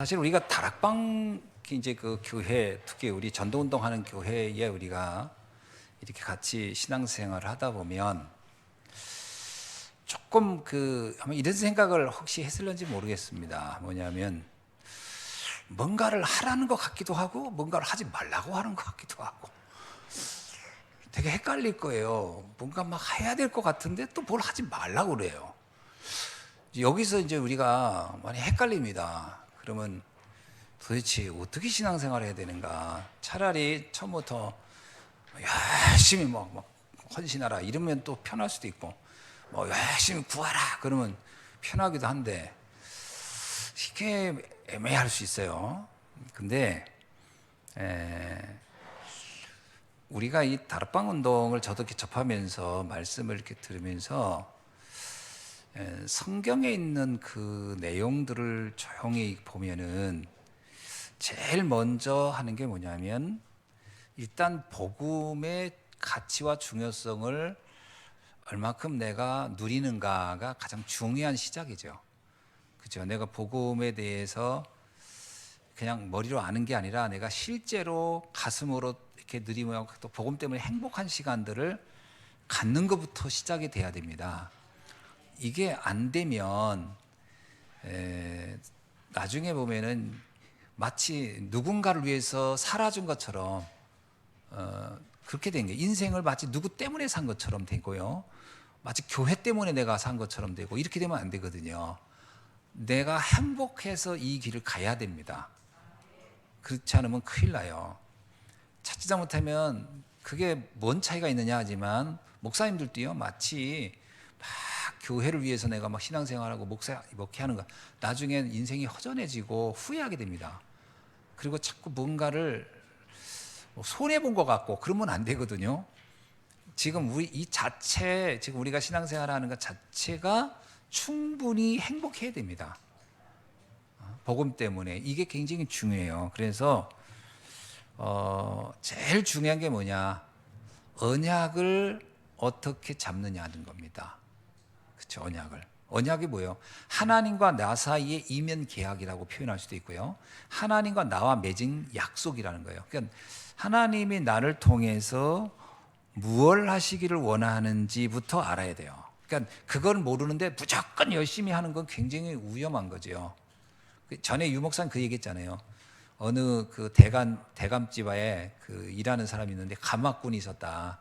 사실 우리가 다락방 이제 그 교회, 특히 우리 전도운동하는 교회에 우리가 이렇게 같이 신앙생활을 하다 보면 조금 아마 이런 생각을 혹시 했을런지 모르겠습니다. 뭐냐면 뭔가를 하라는 것 같기도 하고 뭔가를 하지 말라고 하는 것 같기도 하고 되게 헷갈릴 거예요. 뭔가 막 해야 될 것 같은데 또 뭘 하지 말라고 그래요. 여기서 이제 우리가 많이 헷갈립니다. 그러면 도대체 어떻게 신앙생활을 해야 되는가? 차라리 처음부터 열심히 막 헌신하라 이러면 또 편할 수도 있고, 뭐 열심히 구하라 그러면 편하기도 한데 이게 애매할 수 있어요. 근데 우리가 이 다락방 운동을 저도 이렇게 접하면서 말씀을 이렇게 들으면서 성경에 있는 그 내용들을 조용히 보면은 제일 먼저 하는 게 뭐냐면 일단 복음의 가치와 중요성을 얼마큼 내가 누리는가가 가장 중요한 시작이죠. 그죠? 내가 복음에 대해서 그냥 머리로 아는 게 아니라 내가 실제로 가슴으로 이렇게 누리며 또 복음 때문에 행복한 시간들을 갖는 것부터 시작이 돼야 됩니다. 이게 안 되면 나중에 보면은 마치 누군가를 위해서 살아준 것처럼 그렇게 된 거예요. 인생을 마치 누구 때문에 산 것처럼 되고요. 마치 교회 때문에 내가 산 것처럼 되고 이렇게 되면 안 되거든요. 내가 행복해서 이 길을 가야 됩니다. 그렇지 않으면 큰일 나요. 찾지 잘못하면 그게 뭔 차이가 있느냐 하지만 목사님들도요 마치 막 교회를 위해서 내가 막 신앙생활하고 목회하는 거 나중엔 인생이 허전해지고 후회하게 됩니다. 그리고 자꾸 뭔가를 손해본 것 같고 그러면 안 되거든요. 지금 지금 우리가 신앙생활 하는 것 자체가 충분히 행복해야 됩니다. 복음 때문에 이게 굉장히 중요해요. 그래서 제일 중요한 게 뭐냐? 언약을 어떻게 잡느냐는 겁니다. 그렇죠? 언약이 뭐예요? 하나님과 나 사이의 이면 계약이라고 표현할 수도 있고요. 하나님과 나와 맺은 약속이라는 거예요. 그러니까 하나님이 나를 통해서 무엇을 하시기를 원하는지부터 알아야 돼요. 그러니까 그걸 모르는데 무조건 열심히 하는 건 굉장히 위험한 거죠. 전에 유목사님 그 얘기했잖아요. 어느 그 대감집에 그 일하는 사람이 있는데 가마꾼이 있었다.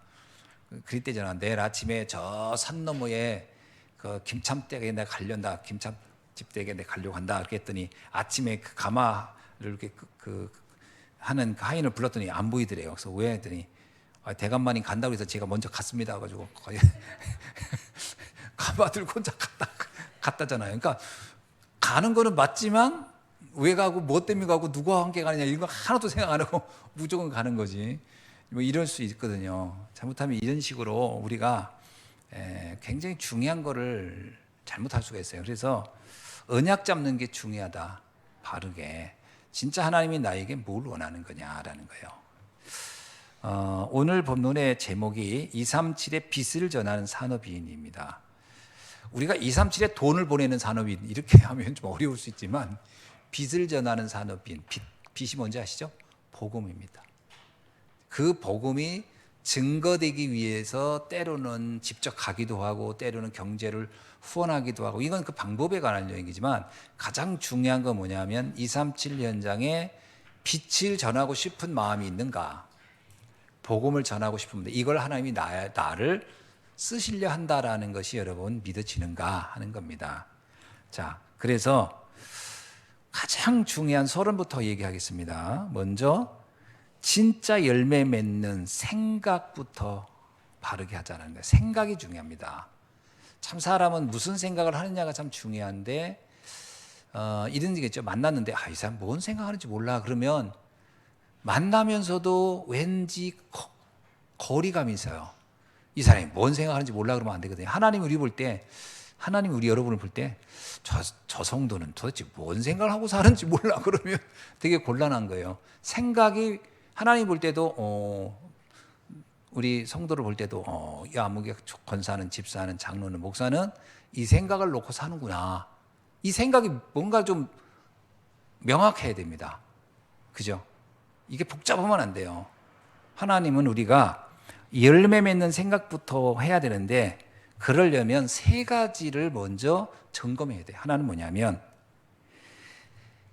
그랬대잖아. 내일 아침에 저 산 너머에 그 김참댁에 내가 가려다. 김참집 댁에 내가 가려고 한다. 그랬더니 아침에 그 가마를 이렇게 하는 그 하인을 불렀더니 안 보이더래요. 그래서 왜 했더니 대감만이 간다고 해서 제가 먼저 갔습니다. 해가지고 거의 가마 들고 혼자 갔다잖아요. 그러니까 가는 거는 맞지만 왜 가고 뭐 때문에 가고 누구와 함께 가느냐 이런 거 하나도 생각 안 하고 무조건 가는 거지. 뭐 이럴 수 있거든요. 잘못하면 이런 식으로 우리가 굉장히 중요한 거를 잘못할 수가 있어요. 그래서 언약 잡는 게 중요하다. 바르게 진짜 하나님이 나에게 뭘 원하는 거냐라는 거예요. 오늘 본문의 제목이 237의 빚을 전하는 산업인입니다. 우리가 237에 돈을 보내는 산업인 이렇게 하면 좀 어려울 수 있지만 빚을 전하는 산업인, 빚이 뭔지 아시죠? 복음입니다. 그 복음이 증거되기 위해서 때로는 직접 가기도 하고 때로는 경제를 후원하기도 하고 이건 그 방법에 관한 얘기지만 가장 중요한 건 뭐냐면 237 현장에 빛을 전하고 싶은 마음이 있는가, 복음을 전하고 싶은데 이걸 하나님이 나를 쓰시려 한다라는 것이 여러분 믿어지는가 하는 겁니다. 자, 그래서 가장 중요한 서론부터 얘기하겠습니다. 먼저 진짜 열매 맺는 생각부터 바르게 하자는 거예요. 생각이 중요합니다. 참 사람은 무슨 생각을 하느냐가 참 중요한데 이런 얘기겠죠. 만났는데 이 사람 뭔 생각하는지 몰라. 그러면 만나면서도 왠지 거리감이 있어요. 이 사람이 뭔 생각하는지 몰라 그러면 안 되거든요. 하나님 우리 여러분을 볼 때 저 성도는 도대체 뭔 생각을 하고 사는지 몰라 그러면 되게 곤란한 거예요. 생각이 하나님 볼 때도 우리 성도를 볼 때도 아무개 권사는 집사는 장로는 목사는 이 생각을 놓고 사는구나. 이 생각이 뭔가 좀 명확해야 됩니다. 그죠? 이게 복잡하면 안 돼요. 하나님은 우리가 열매 맺는 생각부터 해야 되는데, 그러려면 세 가지를 먼저 점검해야 돼요. 하나는 뭐냐면,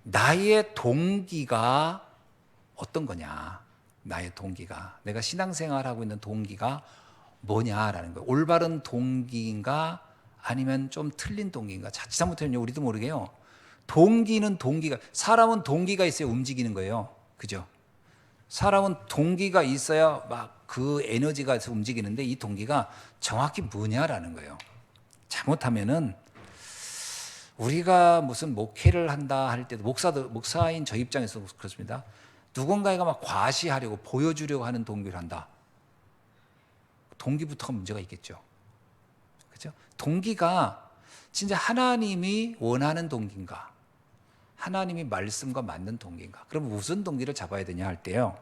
나의 동기가 어떤 거냐. 나의 동기가, 내가 신앙생활하고 있는 동기가 뭐냐라는 거예요. 올바른 동기인가 아니면 좀 틀린 동기인가. 자칫 잘못하면 우리도 모르게요. 동기는 동기가, 사람은 동기가 있어야 움직이는 거예요. 그죠? 사람은 동기가 있어야 막 그 에너지가 있어 움직이는데, 이 동기가 정확히 뭐냐라는 거예요. 잘못하면은 우리가 무슨 목회를 한다 할 때도, 목사인 저 입장에서 그렇습니다. 누군가가 막 과시하려고 보여주려고 하는 동기를 한다. 동기부터가 문제가 있겠죠. 그죠? 동기가 진짜 하나님이 원하는 동기인가? 하나님이 말씀과 맞는 동기인가? 그럼 무슨 동기를 잡아야 되냐 할 때요.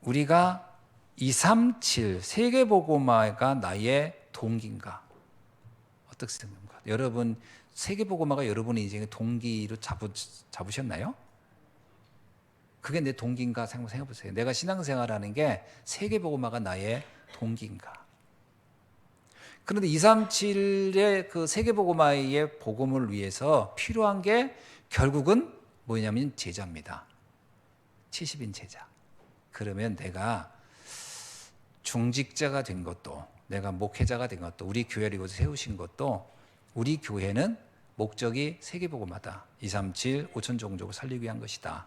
우리가 237 세계복음화가 나의 동기인가? 어떻게 생각합니까? 여러분, 세계복음화가 여러분의 인생의 동기로 잡으셨나요? 그게 내 동기인가 생각해 보세요. 내가 신앙생활하는 게 세계복음화가 나의 동기인가? 그런데 237의 그 세계복음화의 복음을 위해서 필요한 게 결국은 뭐냐면 제자입니다. 70인 제자. 그러면 내가 중직자가 된 것도, 내가 목회자가 된 것도, 우리 교회를 이곳에 세우신 것도, 우리 교회는 목적이 세계복음화다. 237 5천 종족을 살리기 위한 것이다.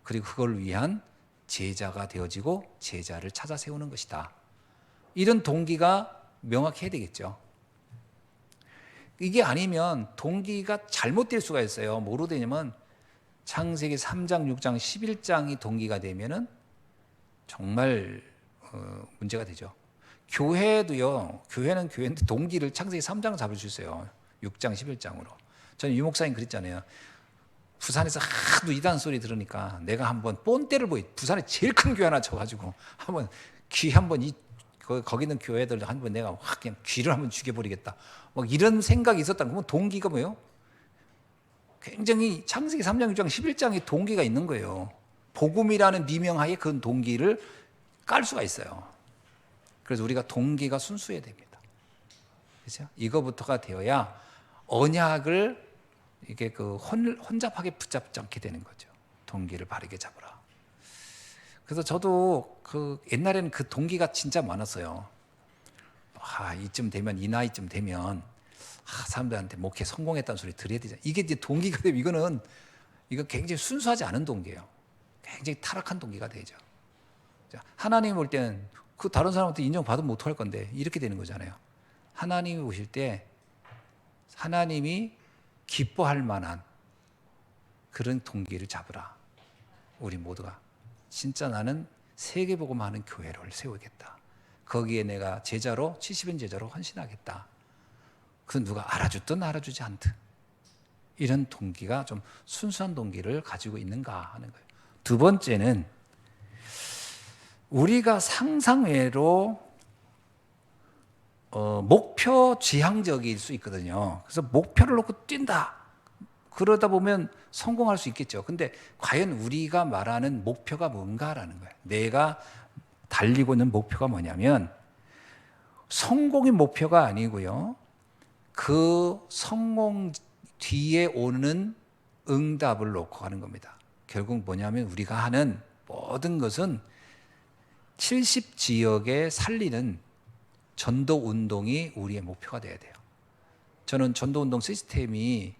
그리고 그걸 위한 제자가 되어지고 제자를 찾아 세우는 것이다. 이런 동기가 명확해야 되겠죠. 이게 아니면 동기가 잘못될 수가 있어요. 뭐로 되냐면 창세기 3장, 6장, 11장이 동기가 되면은 정말 문제가 되죠. 교회도요. 교회는 교회인데 동기를 창세기 3장 잡을 수 있어요. 6장, 11장으로. 저는 유 목사님 그랬잖아요. 부산에서 하도 이단 소리 들으니까 내가 한번 뽐때를 부산에 제일 큰 교회 하나 쳐가지고 한번 귀 한번 거기 있는 교회들 한번 내가 확 그냥 귀를 한번 죽여버리겠다. 막 이런 생각이 있었다. 그러면 동기가 뭐예요? 굉장히 창세기 3장, 6장, 11장에 동기가 있는 거예요. 복음이라는 미명하에 그 동기를 깔 수가 있어요. 그래서 우리가 동기가 순수해야 됩니다. 그렇죠? 이거부터가 되어야 언약을 이게 그 혼잡하게 붙잡지 않게 되는 거죠. 동기를 바르게 잡으라. 그래서 저도 그 옛날에는 그 동기가 진짜 많았어요. 이쯤 되면, 이 나이쯤 되면 사람들한테 목회 성공했다는 소리 들어야 되잖아요. 이게 이제 동기가 되면 이거 굉장히 순수하지 않은 동기예요. 굉장히 타락한 동기가 되죠. 하나님 올 때는 그 다른 사람한테 인정받으면 못할 건데 이렇게 되는 거잖아요. 하나님이 오실 때 하나님이 기뻐할 만한 그런 동기를 잡으라. 우리 모두가 진짜 나는 세계복음하는 교회를 세우겠다. 거기에 내가 제자로 70인 제자로 헌신하겠다. 그 누가 알아주든 알아주지 않든 이런 동기가 좀 순수한 동기를 가지고 있는가 하는 거예요. 두 번째는 우리가 상상외로 목표 지향적일 수 있거든요. 그래서 목표를 놓고 뛴다. 그러다 보면 성공할 수 있겠죠. 근데 과연 우리가 말하는 목표가 뭔가라는 거예요. 내가 달리고 있는 목표가 뭐냐면 성공의 목표가 아니고요. 그 성공 뒤에 오는 응답을 놓고 가는 겁니다. 결국 뭐냐면 우리가 하는 모든 것은 70지역에 살리는 전도운동이 우리의 목표가 돼야 돼요. 저는 전도운동 시스템이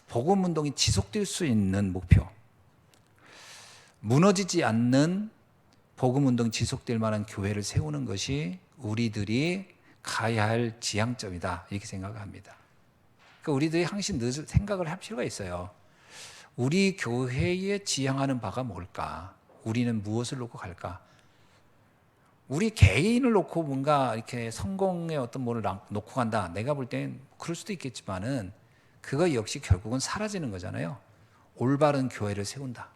복음운동이 지속될 수 있는 목표, 무너지지 않는 복음운동이 지속될 만한 교회를 세우는 것이 우리들이 가야 할 지향점이다 이렇게 생각합니다. 그러니까 우리들이 항상 늘 생각을 할 필요가 있어요. 우리 교회에 지향하는 바가 뭘까? 우리는 무엇을 놓고 갈까? 우리 개인을 놓고 뭔가 이렇게 성공의 어떤 뭐를 놓고 간다. 내가 볼 땐 그럴 수도 있겠지만은 그거 역시 결국은 사라지는 거잖아요. 올바른 교회를 세운다.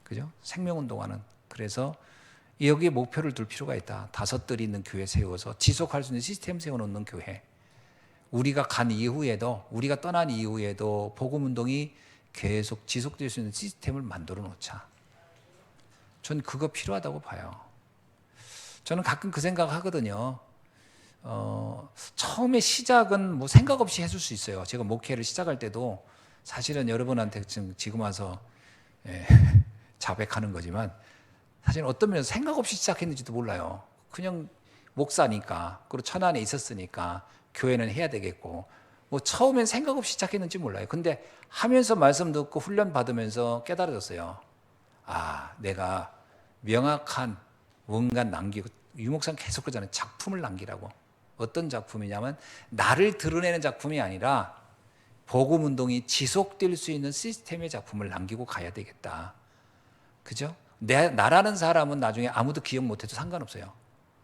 그죠? 생명운동하는. 그래서 여기에 목표를 둘 필요가 있다. 다섯들이 있는 교회 세워서 지속할 수 있는 시스템 세워놓는 교회. 우리가 간 이후에도, 우리가 떠난 이후에도 복음운동이 계속 지속될 수 있는 시스템을 만들어 놓자. 전 그거 필요하다고 봐요. 저는 가끔 그 생각 하거든요. 처음에 시작은 뭐 생각 없이 해줄 수 있어요. 제가 목회를 시작할 때도 사실은 여러분한테 지금 와서 자백하는 거지만 사실 어떤 면에서 생각 없이 시작했는지도 몰라요. 그냥 목사니까, 그리고 천안에 있었으니까 교회는 해야 되겠고, 뭐 처음엔 생각 없이 시작했는지 몰라요. 근데 하면서 말씀 듣고 훈련 받으면서 깨달아졌어요. 아, 내가 명확한 뭔가 남기고, 유목사는 계속 그러잖아요. 작품을 남기라고. 어떤 작품이냐면 나를 드러내는 작품이 아니라 복음 운동이 지속될 수 있는 시스템의 작품을 남기고 가야 되겠다. 그죠? 나라는 사람은 나중에 아무도 기억 못해도 상관없어요.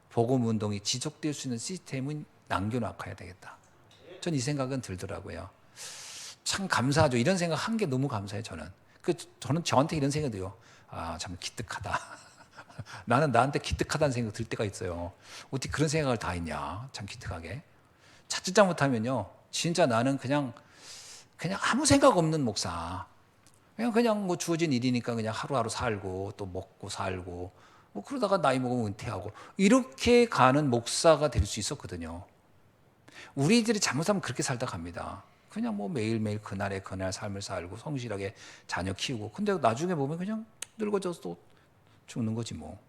복음 운동이 지속될 수 있는 시스템은 남겨놓고 가야 되겠다. 전 이 생각은 들더라고요. 참 감사하죠. 이런 생각 한 게 너무 감사해요. 저는 저한테 이런 생각이 들어요. 아, 참 기특하다. 나는 나한테 기특하다는 생각 들 때가 있어요. 어떻게 그런 생각을 다 했냐. 참 기특하게. 자칫 잘못하면요, 진짜 나는 그냥 아무 생각 없는 목사. 그냥 뭐 주어진 일이니까 그냥 하루하루 살고 또 먹고 살고 뭐 그러다가 나이 먹으면 은퇴하고 이렇게 가는 목사가 될 수 있었거든요. 우리들이 잘못하면 그렇게 살다 갑니다. 그냥 뭐 매일매일 그날의 그날 삶을 살고 성실하게 자녀 키우고, 근데 나중에 보면 그냥 늙어져서 또 죽는 거지 뭐.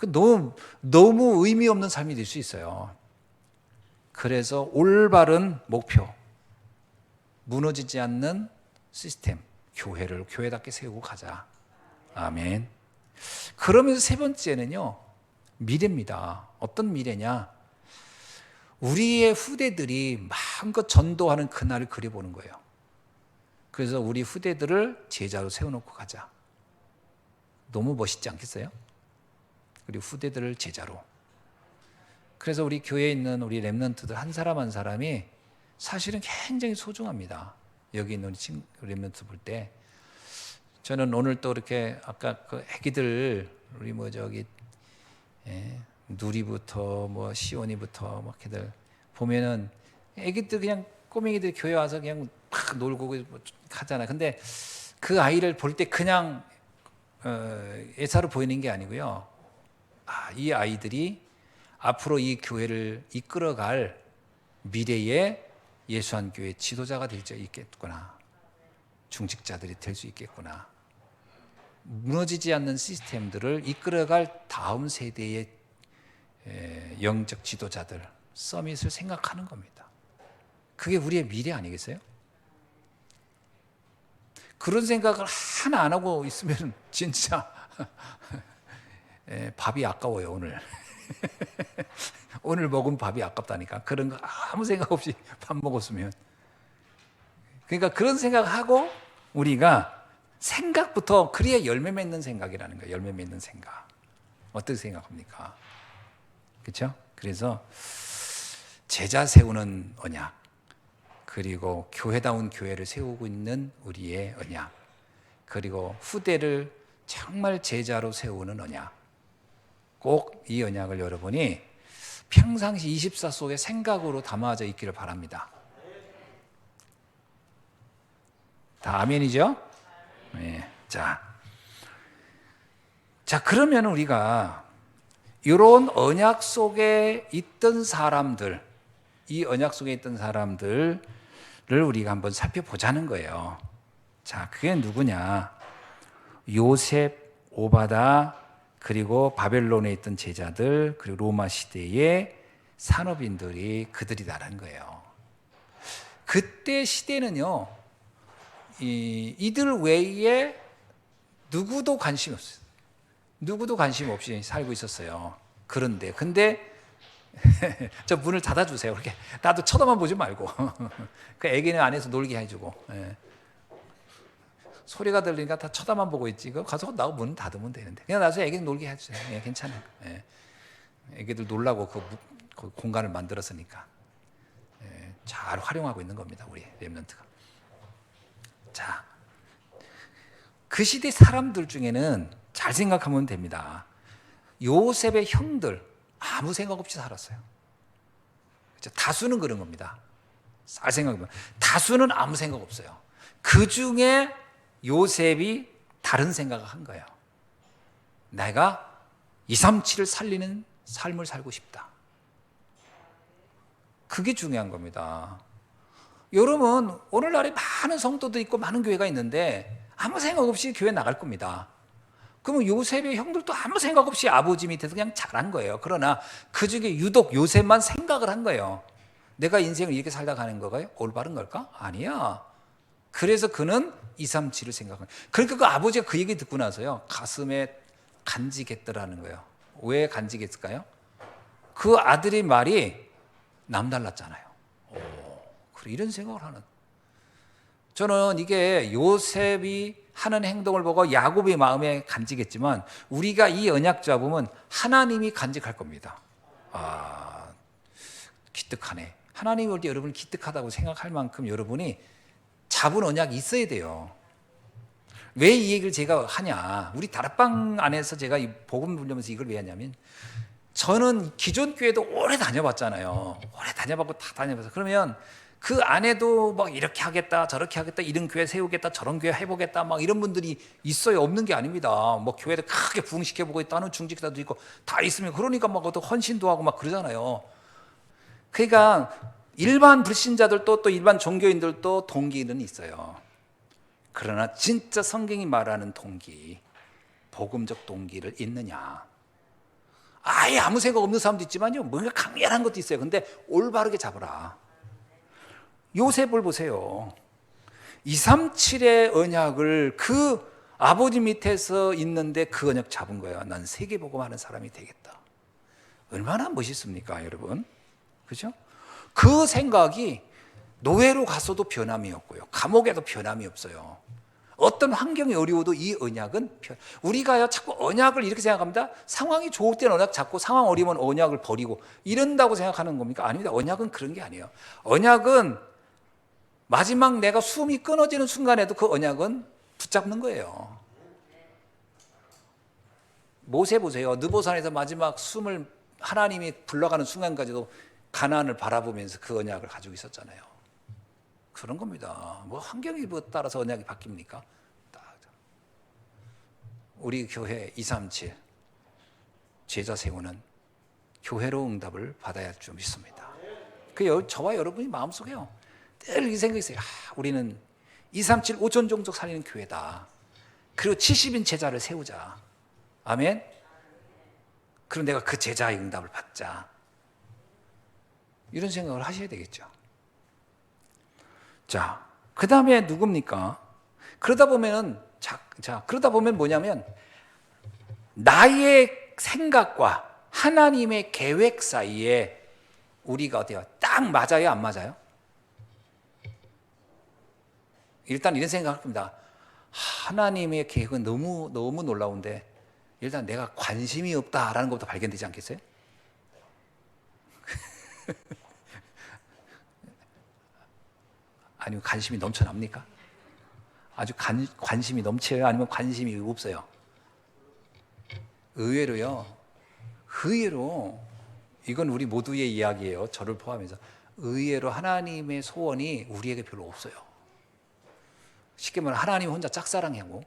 너무 의미 없는 삶이 될 수 있어요. 그래서 올바른 목표, 무너지지 않는 시스템, 교회를 교회답게 세우고 가자. 아멘. 그러면서 세 번째는요, 미래입니다. 어떤 미래냐? 우리의 후대들이 마음껏 전도하는 그날을 그려보는 거예요. 그래서 우리 후대들을 제자로 세워놓고 가자. 너무 멋있지 않겠어요? 우리 후대들을 제자로. 그래서 우리 교회에 있는 우리 렘넌트들 한 사람 한 사람이 사실은 굉장히 소중합니다. 여기 있는 렘넌트 볼 때 저는 오늘 또 이렇게 아까 그 애기들 우리 누리부터 뭐 시온이부터 막 애들 보면은 애기들 그냥 꼬맹이들 교회 와서 그냥 막 놀고 하잖아. 근데 그 아이를 볼 때 그냥 애사로 보이는 게 아니고요. 이 아이들이 앞으로 이 교회를 이끌어갈 미래의 예수한 교회 지도자가 될 수 있겠구나. 중직자들이 될 수 있겠구나. 무너지지 않는 시스템들을 이끌어갈 다음 세대의 영적 지도자들, 서밋을 생각하는 겁니다. 그게 우리의 미래 아니겠어요? 그런 생각을 하나 안 하고 있으면 진짜 밥이 아까워요. 오늘 먹은 밥이 아깝다니까. 그런 거 아무 생각 없이 밥 먹었으면. 그러니까 그런 생각하고 우리가 생각부터, 그래야 열매 맺는 생각이라는 거예요. 열매 맺는 생각. 어떻게 생각합니까? 그렇죠? 그래서 제자 세우는 언약, 그리고 교회다운 교회를 세우고 있는 우리의 언약, 그리고 후대를 정말 제자로 세우는 언약. 꼭 이 언약을 여러분이 평상시 24 속에 생각으로 담아져 있기를 바랍니다. 다 아멘이죠? 네. 자, 그러면 우리가 이런 언약 속에 있던 사람들, 이 언약 속에 있던 사람들을 우리가 한번 살펴보자는 거예요. 자, 그게 누구냐? 요셉, 오바다, 그리고 바벨론에 있던 제자들, 그리고 로마 시대의 산업인들이 그들이다라는 거예요. 그때 시대는요, 이들 외에 누구도 관심이 없어요. 누구도 관심 없이 살고 있었어요. 근데 저 문을 닫아주세요. 그렇게 나도 쳐다만 보지 말고 그 애기는 안에서 놀게 해주고, 소리가 들리니까 다 쳐다만 보고 있지. 가서 나하고 문 닫으면 되는데 그냥 나서 애기는 놀게 해주세요. 괜찮아요. 애기들 놀라고 그 공간을 만들었으니까 잘 활용하고 있는 겁니다. 우리 렘넌트가. 자, 그 시대 사람들 중에는 잘 생각하면 됩니다. 요셉의 형들 아무 생각 없이 살았어요. 그렇죠? 다수는 그런 겁니다. 잘 생각해보면 다수는 아무 생각 없어요. 그 중에 요셉이 다른 생각을 한 거예요. 내가 237을 살리는 삶을 살고 싶다. 그게 중요한 겁니다. 여러분, 오늘날에 많은 성도도 있고 많은 교회가 있는데 아무 생각 없이 교회 나갈 겁니다. 그러면 요셉의 형들도 아무 생각 없이 아버지 밑에서 그냥 자란 거예요. 그러나 그 중에 유독 요셉만 생각을 한 거예요. 내가 인생을 이렇게 살다 가는 거가요? 올바른 걸까? 아니야. 그래서 그는 237을 생각한 거예요. 그러니까 그 아버지가 그 얘기 듣고 나서요, 가슴에 간직했더라는 거예요. 왜 간직했을까요? 그 아들의 말이 남달랐잖아요. 그래, 이런 생각을 하는. 저는 이게 요셉이 하는 행동을 보고 야곱의 마음에 간직했지만 우리가 이 언약 잡으면 하나님이 간직할 겁니다. 기특하네. 하나님이 볼 때 여러분이 기특하다고 생각할 만큼 여러분이 잡은 언약이 있어야 돼요. 왜 이 얘기를 제가 하냐? 우리 다락방 안에서 제가 이 복음 불려면서 이걸 왜 하냐면, 저는 기존 교회도 오래 다녀봤잖아요. 오래 다녀봤고 다 다녀봐서, 그러면 그 안에도 막 이렇게 하겠다 저렇게 하겠다, 이런 교회 세우겠다 저런 교회 해보겠다 막 이런 분들이 있어요. 없는 게 아닙니다. 뭐 교회를 크게 부흥시켜보고 있다는 중직자도 있고 다 있으면, 그러니까 막 또 헌신도 하고 막 그러잖아요. 그러니까 일반 불신자들도 또 일반 종교인들도 동기는 있어요. 그러나 진짜 성경이 말하는 동기, 복음적 동기를 있느냐? 아예 아무 생각 없는 사람도 있지만요, 뭔가 강렬한 것도 있어요. 근데 올바르게 잡으라. 요셉을 보세요. 237의 언약을 그 아버지 밑에서 있는데 그 언약 잡은 거예요. 난 세계복음하는 사람이 되겠다. 얼마나 멋있습니까, 여러분? 그죠? 그 생각이 노예로 갔어도 변함이 없고요, 감옥에도 변함이 없어요. 어떤 환경이 어려워도 이 언약은, 우리가요 자꾸 언약을 이렇게 생각합니다. 상황이 좋을 때는 언약 잡고 상황 어려우면 언약을 버리고 이런다고 생각하는 겁니까? 아닙니다. 언약은 그런 게 아니에요. 언약은 마지막 내가 숨이 끊어지는 순간에도 그 언약은 붙잡는 거예요. 모세 보세요. 느보산에서 마지막 숨을 하나님이 불러가는 순간까지도 가나안을 바라보면서 그 언약을 가지고 있었잖아요. 그런 겁니다. 뭐 환경에 따라서 언약이 바뀝니까? 우리 교회 237 제자 세우는 교회로 응답을 받아야 할 줄 믿습니다. 그 저와 여러분이 마음속에요, 늘 이 생각이 있어요. 우리는 237 5천 종족 살리는 교회다. 그리고 70인 제자를 세우자. 아멘. 그럼 내가 그 제자의 응답을 받자. 이런 생각을 하셔야 되겠죠. 자, 그 다음에 누굽니까? 그러다 보면 뭐냐면, 나의 생각과 하나님의 계획 사이에 우리가 어때요? 딱 맞아요, 안 맞아요? 일단 이런 생각을 합니다. 하나님의 계획은 너무 놀라운데 일단 내가 관심이 없다라는 것부터 발견되지 않겠어요? 아니면 관심이 넘쳐납니까? 아주 관심이 넘쳐요? 아니면 관심이 없어요? 의외로 이건 우리 모두의 이야기예요. 저를 포함해서. 의외로 하나님의 소원이 우리에게 별로 없어요. 쉽게 말하면 하나님 혼자 짝사랑하고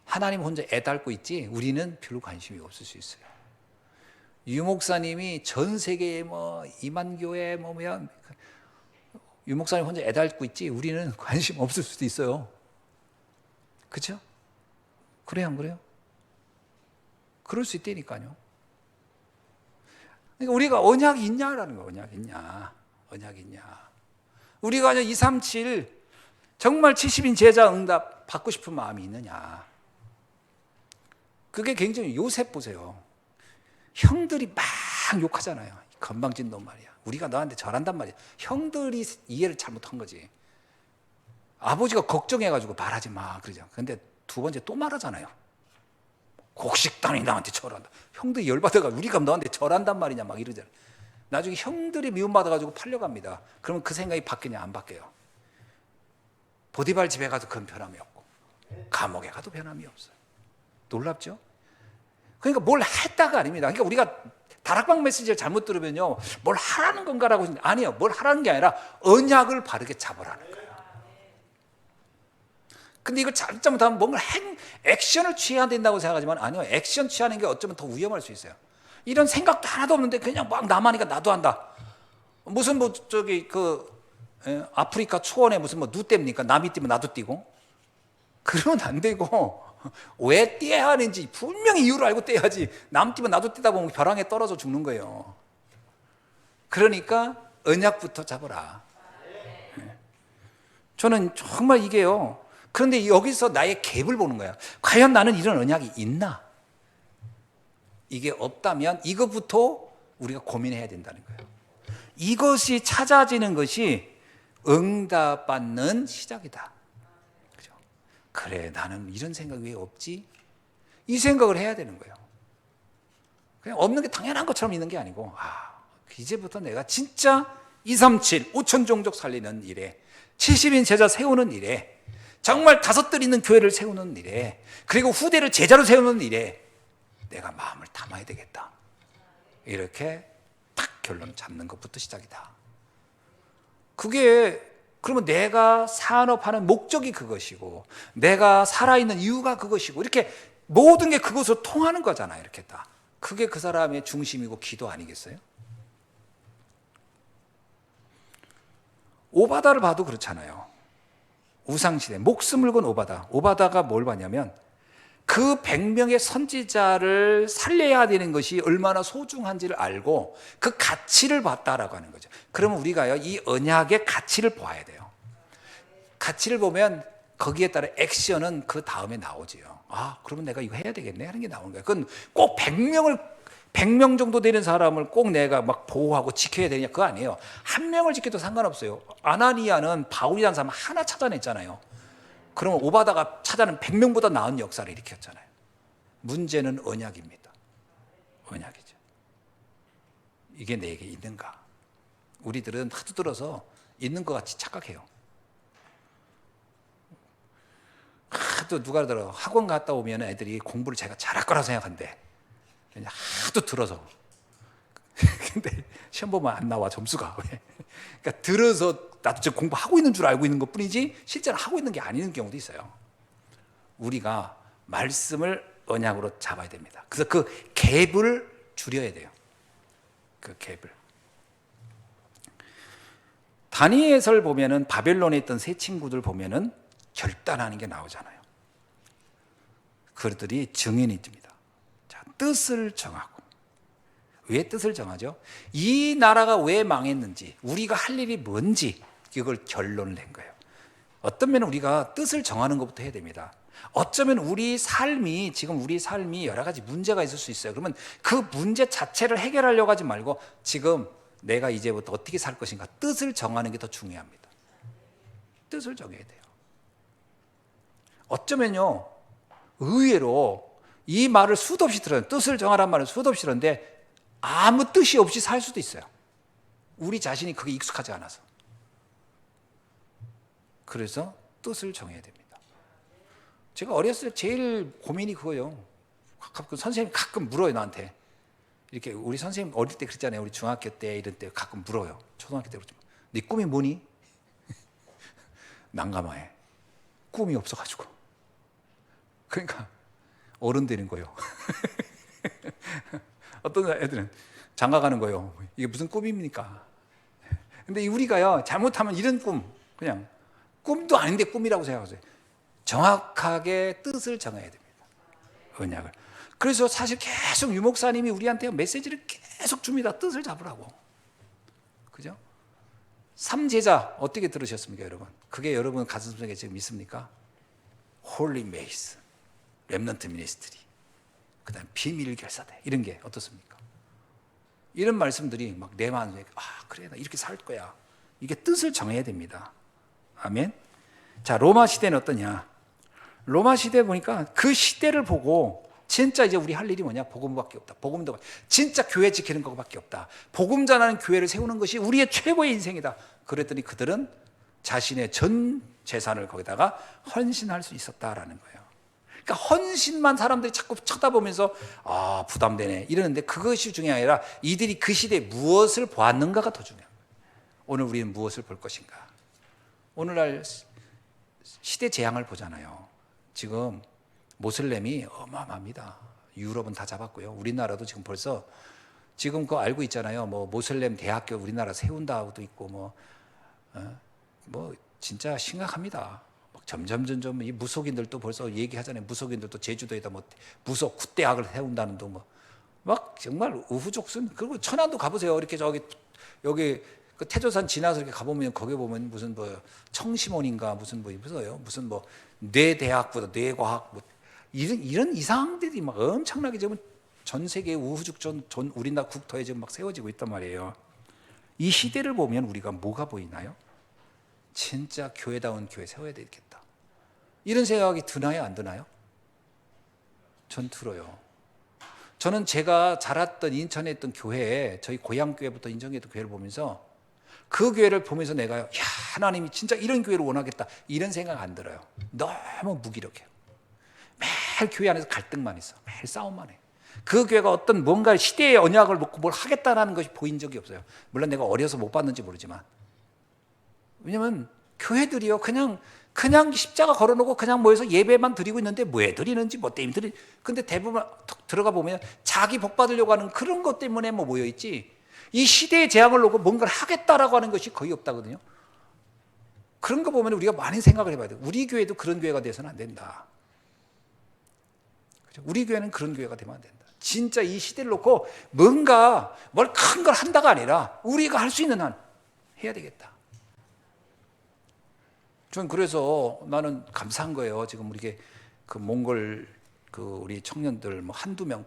하나님 혼자 애달고 있지, 우리는 별로 관심이 없을 수 있어요. 유 목사님이 전 세계에 뭐 2만 교회 뭐면 유 목사님 혼자 애달고 있지, 우리는 관심 없을 수도 있어요. 그렇죠? 그래요, 안 그래요? 그럴 수 있다니까요. 그러니까 우리가 언약이 있냐라는 거예요. 언약이 있냐. 우리가 237 정말 70인 제자 응답 받고 싶은 마음이 있느냐. 그게 굉장히, 요셉 보세요. 형들이 막 욕하잖아요. 건방진 놈 말이야. 우리가 너한테 절한단 말이야. 형들이 이해를 잘못한 거지. 아버지가 걱정해가지고 말하지 마 그러죠. 근데 두 번째 또 말하잖아요. 곡식단이 나한테 절한다. 형들이 열받아가 우리가 너한테 절한단 말이냐 막 이러잖아요. 나중에 형들이 미움받아가지고 팔려갑니다. 그러면 그 생각이 바뀌냐? 안 바뀌어요. 보디발 집에 가도 그건 변함이 없고 감옥에 가도 변함이 없어요. 놀랍죠? 그러니까 뭘 했다가 아닙니다. 그러니까 우리가 다락방 메시지를 잘못 들으면요, 뭘 하라는 건가라고, 아니요, 뭘 하라는 게 아니라 언약을 바르게 잡으라는 거예요. 근데 이걸 잘못하면 뭔가 액션을 취해야 된다고 생각하지만 아니요. 액션 취하는 게 어쩌면 더 위험할 수 있어요. 이런 생각도 하나도 없는데 그냥 막 나만 하니까 나도 한다. 무슨 뭐 저기 아프리카 초원에 무슨 뭐 누 뗍니까? 남이 뛰면 나도 뛰고. 그러면 안 되고 왜 뛰어야 하는지 분명히 이유를 알고 뛰어야지. 남 뛰면 나도 뛰다 보면 벼랑에 떨어져 죽는 거예요. 그러니까 언약부터 잡으라. 저는 정말 이게요. 그런데 여기서 나의 갭을 보는 거야. 과연 나는 이런 언약이 있나? 이게 없다면 이것부터 우리가 고민해야 된다는 거예요. 이것이 찾아지는 것이 응답받는 시작이다. 그죠? 그래, 나는 이런 생각이 왜 없지? 이 생각을 해야 되는 거예요. 그냥 없는 게 당연한 것처럼 있는 게 아니고, 이제부터 내가 진짜 237, 5천 종족 살리는 일에, 70인 제자 세우는 일에, 정말 다섯들 있는 교회를 세우는 일에, 그리고 후대를 제자로 세우는 일에 내가 마음을 담아야 되겠다. 이렇게 딱 결론 잡는 것부터 시작이다. 그게 그러면 내가 산업하는 목적이 그것이고 내가 살아있는 이유가 그것이고 이렇게 모든 게 그것으로 통하는 거잖아요. 이렇게 딱. 그게 그 사람의 중심이고 기도 아니겠어요? 오바다를 봐도 그렇잖아요. 우상시대 목숨을 건 오바다. 오바다가 뭘 봤냐면 그 100명의 선지자를 살려야 되는 것이 얼마나 소중한지를 알고 그 가치를 봤다라고 하는 거죠. 그러면 우리가요, 이 언약의 가치를 봐야 돼요. 가치를 보면 거기에 따라 액션은 그 다음에 나오지요. 그러면 내가 이거 해야 되겠네 하는 게 나오는 거예요. 그건 꼭 100명 정도 되는 사람을 꼭 내가 막 보호하고 지켜야 되냐 그거 아니에요. 한 명을 지켜도 상관없어요. 아나니아는 바울이라는 사람 하나 찾아냈잖아요. 그러면 오바다가 찾아낸 100명보다 나은 역사를 일으켰잖아요. 문제는 언약입니다. 언약이죠. 이게 내게 있는가? 우리들은 하도 들어서 있는 것 같이 착각해요. 하도 누가 들어 학원 갔다 오면 애들이 공부를 제가 잘할 거라 생각한대. 그냥 하도 들어서. 근데 시험 보면 안 나와 점수가. 그러니까 들어서 나도 지금 공부하고 있는 줄 알고 있는 것 뿐이지 실제로 하고 있는 게 아닌 경우도 있어요. 우리가 말씀을 언약으로 잡아야 됩니다. 그래서 그 갭을 줄여야 돼요. 그 갭을. 다니엘서를 보면은 바벨론에 있던 세 친구들 보면은 결단하는 게 나오잖아요. 그들이 증인이 듭니다. 자, 뜻을 정하고. 왜 뜻을 정하죠? 이 나라가 왜 망했는지, 우리가 할 일이 뭔지 이걸 결론을 낸 거예요. 어떤 면은 우리가 뜻을 정하는 것부터 해야 됩니다. 어쩌면 지금 우리 삶이 여러 가지 문제가 있을 수 있어요. 그러면 그 문제 자체를 해결하려고 하지 말고 지금 내가 이제부터 어떻게 살 것인가 뜻을 정하는 게 더 중요합니다. 뜻을 정해야 돼요. 어쩌면요, 의외로 이 말을 수도 없이 들어요. 뜻을 정하란 말을 수도 없이 들었는데 아무 뜻이 없이 살 수도 있어요. 우리 자신이 그게 익숙하지 않아서. 그래서 뜻을 정해야 됩니다. 제가 어렸을 때 제일 고민이 그거예요. 선생님 가끔 물어요, 나한테. 이렇게 우리 선생님 어릴 때 그랬잖아요. 우리 중학교 때 이런 때 가끔 물어요. 초등학교 때 그러지만 네 꿈이 뭐니? 난감해. 꿈이 없어가지고. 그러니까 어른 되는 거예요. 어떤 애들은 장가 가는 거예요. 이게 무슨 꿈입니까? 근데 우리가요, 잘못하면 이런 그냥 꿈도 아닌데 꿈이라고 생각하세요. 정확하게 뜻을 정해야 됩니다. 언약을. 그래서 사실 계속 유 목사님이 우리한테 메시지를 계속 줍니다. 뜻을 잡으라고. 그죠? 3제자 어떻게 들으셨습니까, 여러분? 그게 여러분 가슴속에 지금 있습니까? 홀리 메이스, 렘넌트 미니스트리, 그 다음 비밀 결사대, 이런 게 어떻습니까? 이런 말씀들이 막 내 마음에 그래 나 이렇게 살 거야. 이게 뜻을 정해야 됩니다. 아멘. 자, 로마 시대는 어떠냐? 로마 시대 보니까 그 시대를 보고 진짜 이제 우리 할 일이 뭐냐? 복음밖에 없다. 복음도 진짜 교회 지키는 것밖에 없다. 복음 전하는 교회를 세우는 것이 우리의 최고의 인생이다. 그랬더니 그들은 자신의 전 재산을 거기다가 헌신할 수 있었다라는 거예요. 그러니까 헌신만 사람들이 자꾸 쳐다보면서 부담되네 이러는데 그것이 중요한 게 아니라 이들이 그 시대에 무엇을 보았는가가 더 중요한 거예요. 오늘 우리는 무엇을 볼 것인가? 오늘날 시대 재앙을 보잖아요. 지금 모슬렘이 어마어마합니다. 유럽은 다 잡았고요. 우리나라도 지금 벌써 지금 그거 알고 있잖아요. 뭐 모슬렘 대학교 우리나라 세운다고도 있고 뭐 진짜 심각합니다. 점점 이 무속인들도 벌써 얘기하잖아요. 무속인들도 제주도에다 뭐 무속 굿대학을 세운다는 둥 막 정말 우후족순. 그리고 천안도 가보세요. 이렇게 여기 그 태조산 지나서 이렇게 가보면 거기 보면 무슨 뭐 청심원인가 무슨 뭐 무슨 뭐 뇌대학보다 뇌과학 뭐 이런 이상들이 막 엄청나게 지금 전 세계 우후죽전 전 우리나라 국토에 지금 막 세워지고 있단 말이에요. 이 시대를 보면 우리가 뭐가 보이나요? 진짜 교회다운 교회 세워야 되겠다. 이런 생각이 드나요, 안 드나요? 전 들어요. 저는 제가 자랐던 인천에 있던 교회에 저희 고향 교회부터 인정했던 교회를 보면서 그 교회를 보면서 내가 야, 하나님이 진짜 이런 교회를 원하겠다 이런 생각 안 들어요. 너무 무기력해요. 매일 교회 안에서 갈등만 있어. 매일 싸움만 해. 그 교회가 어떤 뭔가 시대의 언약을 놓고 뭘 하겠다라는 것이 보인 적이 없어요. 물론 내가 어려서 못 봤는지 모르지만. 왜냐면 교회들이요 그냥 십자가 걸어놓고 그냥 모여서 예배만 드리고 있는데 왜 드리는지 뭐 때문에 근데 대부분 들어가 보면 자기 복 받으려고 하는 그런 것 때문에 뭐 모여 있지 이 시대의 재앙을 놓고 뭔가를 하겠다라고 하는 것이 거의 없다거든요. 그런 거 보면 우리가 많이 생각을 해봐야 돼요. 우리 교회도 그런 교회가 돼서는 안 된다. 우리 교회는 그런 교회가 되면 안 된다. 진짜 이 시대를 놓고 뭔가 뭘 큰 걸 한다가 아니라 우리가 할 수 있는 한 해야 되겠다. 전 그래서 나는 감사한 거예요. 지금 우리 그 몽골 그 우리 청년들 뭐 한두 명,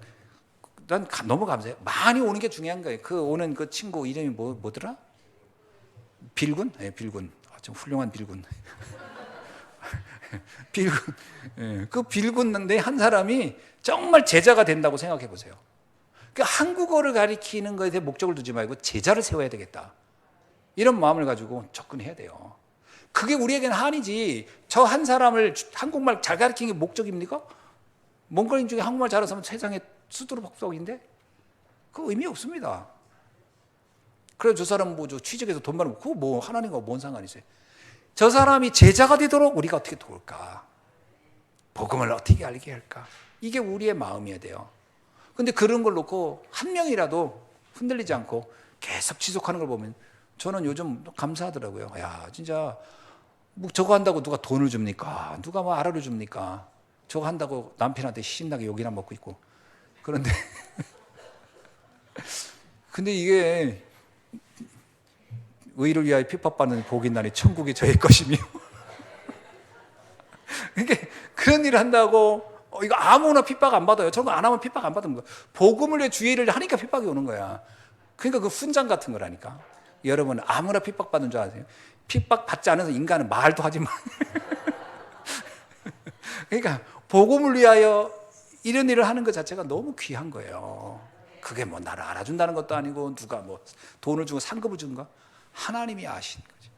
난 너무 감사해요. 많이 오는 게 중요한 거예요. 그 오는 그 친구 이름이 뭐더라? 빌군? 네, 빌군. 좀 훌륭한 빌군. 빌군. 네, 그 빌군인데 한 사람이 정말 제자가 된다고 생각해 보세요. 그러니까 한국어를 가리키는 것에 목적을 두지 말고 제자를 세워야 되겠다. 이런 마음을 가지고 접근해야 돼요. 그게 우리에게는 한이지. 저 한 사람을 한국말 잘 가르치는 게 목적입니까? 몽골인 중에 한국말 잘하는 사람은 세상에 수두룩 복속인데 그 의미 없습니다. 그래 저 사람 뭐 저 취직해서 돈 벌면 그거 뭐 하나님과 뭔 상관이 있어요? 저 사람이 제자가 되도록 우리가 어떻게 도울까? 복음을 어떻게 알게 할까? 이게 우리의 마음이어야 돼요. 근데 그런 걸 놓고 한 명이라도 흔들리지 않고 계속 지속하는 걸 보면 저는 요즘 감사하더라고요. 야, 진짜 뭐 저거 한다고 누가 돈을 줍니까? 누가 뭐 알아를 줍니까? 저거 한다고 남편한테 신나게 욕이나 먹고 있고. 그런데 근데 이게 의를 위하여 핍박받는 복인 날이 천국이 저의 것이며 그러니까 그런 일을 한다고 이거 아무나 핍박 안 받아요. 저거 안 하면 핍박 안 받는 거야. 복음을 위해 주의를 하니까 핍박이 오는 거야. 그러니까 그 훈장 같은 거라니까. 여러분 아무나 핍박받는 줄 아세요? 핍박받지 않아서 인간은 말도 하지 마. 그러니까 복음을 위하여 이런 일을 하는 것 자체가 너무 귀한 거예요. 그게 뭐 나를 알아준다는 것도 아니고 누가 뭐 돈을 주고 상급을 주는가? 하나님이 아신 거죠.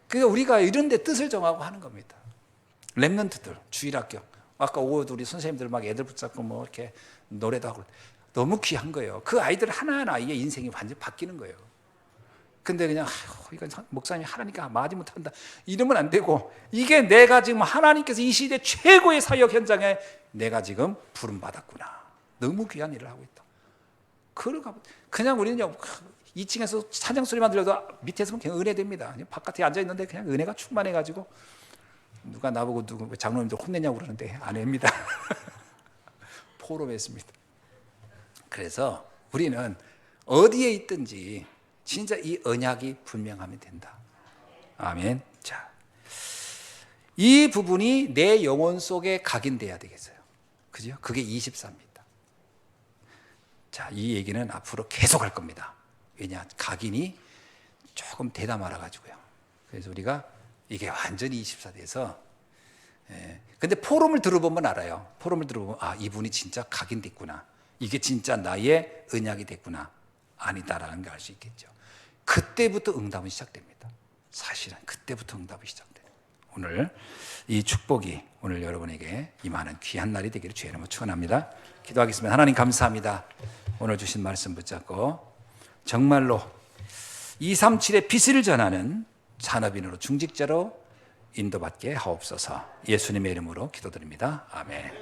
그러니까 우리가 이런 데 뜻을 정하고 하는 겁니다. 렘넌트들, 주일학교. 아까 오후도 우리 선생님들 막 애들 붙잡고 뭐 이렇게 노래도 하고 너무 귀한 거예요. 그 아이들 하나하나의 인생이 완전히 바뀌는 거예요. 근데 그냥 이건 목사님이 하나님께 마지 못한다 이러면 안 되고 이게 내가 지금 하나님께서 이 시대 최고의 사역 현장에 내가 지금 부름 받았구나. 너무 귀한 일을 하고 있다. 그냥 우리는요 2층에서 찬양 소리만 들려도 밑에서 그냥 은혜됩니다. 바깥에 앉아 있는데 그냥 은혜가 충만해가지고 누가 나보고 누구 장로님들 혼내냐고 그러는데 안 합니다. 포럼했습니다. 그래서 우리는 어디에 있든지 진짜 이 언약이 분명하면 된다. 아멘. 자, 이 부분이 내 영혼 속에 각인돼야 되겠어요. 그죠? 그게 24입니다. 자, 이 얘기는 앞으로 계속 할 겁니다. 왜냐? 각인이 조금 되다 말아가지고요. 그래서 우리가 이게 완전히 24 돼서 근데 포럼을 들어보면 알아요. 포럼을 들어보면 아, 이분이 진짜 각인됐구나. 이게 진짜 나의 언약이 됐구나. 아니다라는 걸 알 수 있겠죠. 그때부터 응답은 시작됩니다. 사실은 그때부터 응답이 시작돼요. 오늘 이 축복이 오늘 여러분에게 임하는 귀한 날이 되기를 주의 이름으로 축원합니다. 기도하겠습니다. 하나님 감사합니다. 오늘 주신 말씀 붙잡고 정말로 237의 빛을 전하는 산업인으로 중직자로 인도받게 하옵소서. 예수님의 이름으로 기도드립니다. 아멘.